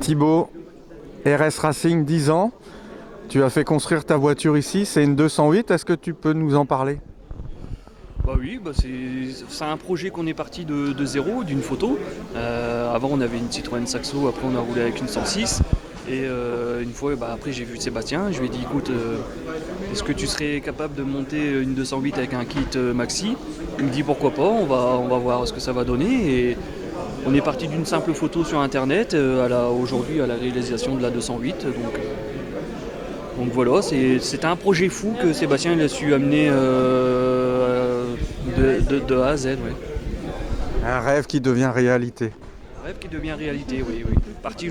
Thibaut, RS Racing 10 ans. Tu as fait construire ta voiture ici, c'est une 208. Est-ce que tu peux nous en parler? Bah oui, c'est un projet qu'on est parti de zéro, d'une photo. Avant on avait une Citroën Saxo, après on a roulé avec une 106. Et une fois, après j'ai vu Sébastien, je lui ai dit écoute, est-ce que tu serais capable de monter une 208 avec un kit maxi? Il me dit pourquoi pas, on va voir ce que ça va donner. Et on est parti d'une simple photo sur internet aujourd'hui à la réalisation de la 208. Donc voilà, c'était un projet fou que Sébastien il a su amener de A à Z. Ouais. Un rêve qui devient réalité. Un rêve qui devient réalité, oui. Parti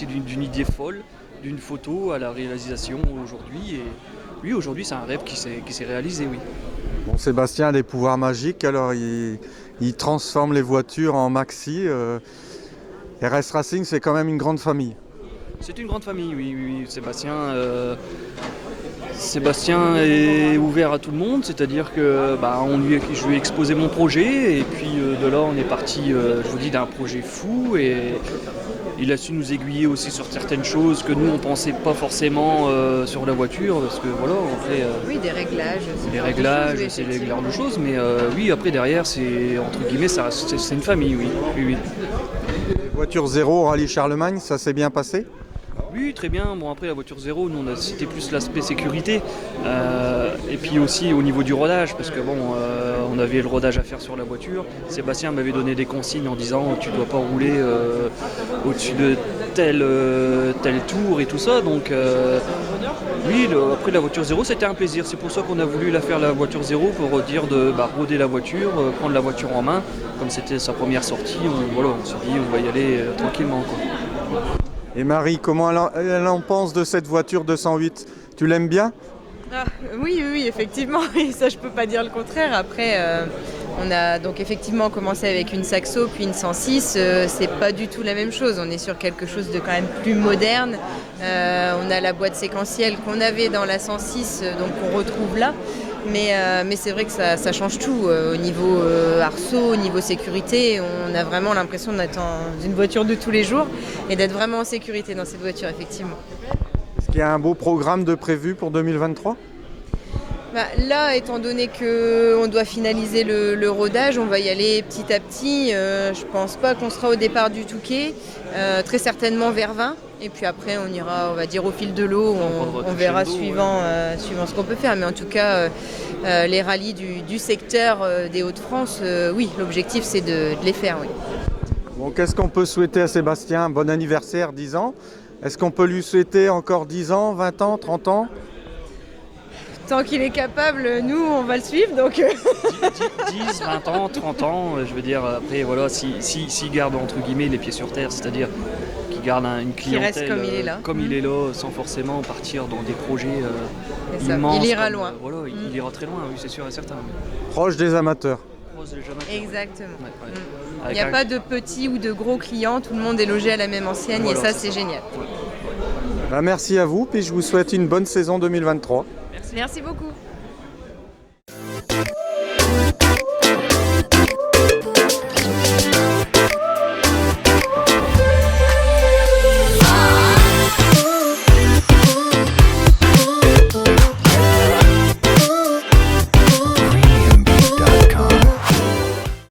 d'une idée folle, d'une photo à la réalisation aujourd'hui. Et oui, aujourd'hui c'est un rêve qui s'est réalisé, oui. Bon, Sébastien a des pouvoirs magiques, alors il transforme les voitures en maxi. RS Racing, c'est quand même une grande famille. C'est une grande famille, oui. Sébastien est ouvert à tout le monde, c'est-à-dire que je lui ai exposé mon projet et puis de là on est parti, je vous dis, d'un projet fou et il a su nous aiguiller aussi sur certaines choses que nous on pensait pas forcément sur la voiture parce que voilà on fait oui, des réglages, c'est des réglages de choses, mais oui après derrière c'est entre guillemets c'est une famille, oui. Les voitures zéro au rallye Charlemagne, ça s'est bien passé? Oui, très bien. Bon, après, la voiture zéro, nous, c'était plus l'aspect sécurité. Et puis aussi au niveau du rodage, parce que on avait le rodage à faire sur la voiture. Sébastien m'avait donné des consignes en disant tu dois pas rouler au-dessus de tel tour et tout ça. Donc, oui, après la voiture zéro, c'était un plaisir. C'est pour ça qu'on a voulu la faire la voiture zéro, pour dire de roder la voiture, prendre la voiture en main. Comme c'était sa première sortie, on s'est dit on va y aller tranquillement, quoi. Et Marie, comment elle en pense de cette voiture 208? Tu l'aimes bien? Oui, effectivement. Et ça, je peux pas dire le contraire. Après, on a donc effectivement commencé avec une Saxo, puis une 106. C'est pas du tout la même chose. On est sur quelque chose de quand même plus moderne. On a la boîte séquentielle qu'on avait dans la 106, donc on retrouve là. Mais c'est vrai que ça change tout au niveau arceau, au niveau sécurité. On a vraiment l'impression d'être dans une voiture de tous les jours et d'être vraiment en sécurité dans cette voiture, effectivement. Est-ce qu'il y a un beau programme de prévu pour 2023? Là, étant donné qu'on doit finaliser le rodage, on va y aller petit à petit. Je pense pas qu'on sera au départ du Touquet, très certainement vers 20. Et puis après, on ira, on va dire, au fil de l'eau. On verra suivant ce qu'on peut faire. Mais en tout cas, les rallyes du secteur des Hauts-de-France, oui, l'objectif, c'est de les faire, oui. Bon, qu'est-ce qu'on peut souhaiter à Sébastien? Bon anniversaire, 10 ans. Est-ce qu'on peut lui souhaiter encore 10 ans, 20 ans, 30 ans? Tant qu'il est capable, nous, on va le suivre. Donc 10, 20 ans, 30 ans, je veux dire, après, voilà, s'il garde, entre guillemets, les pieds sur terre, c'est-à-dire qu'il garde une clientèle reste comme il est là. Comme il est là, sans forcément partir dans des projets immenses. Il ira loin. Voilà, il ira très loin, oui, c'est sûr et certain. Proche des amateurs. Exactement. Ouais. Il n'y a pas de petits ou de gros clients, tout le monde est logé à la même enseigne, voilà, et ça, c'est génial. Merci à vous, puis je vous souhaite une bonne saison 2023. Merci beaucoup.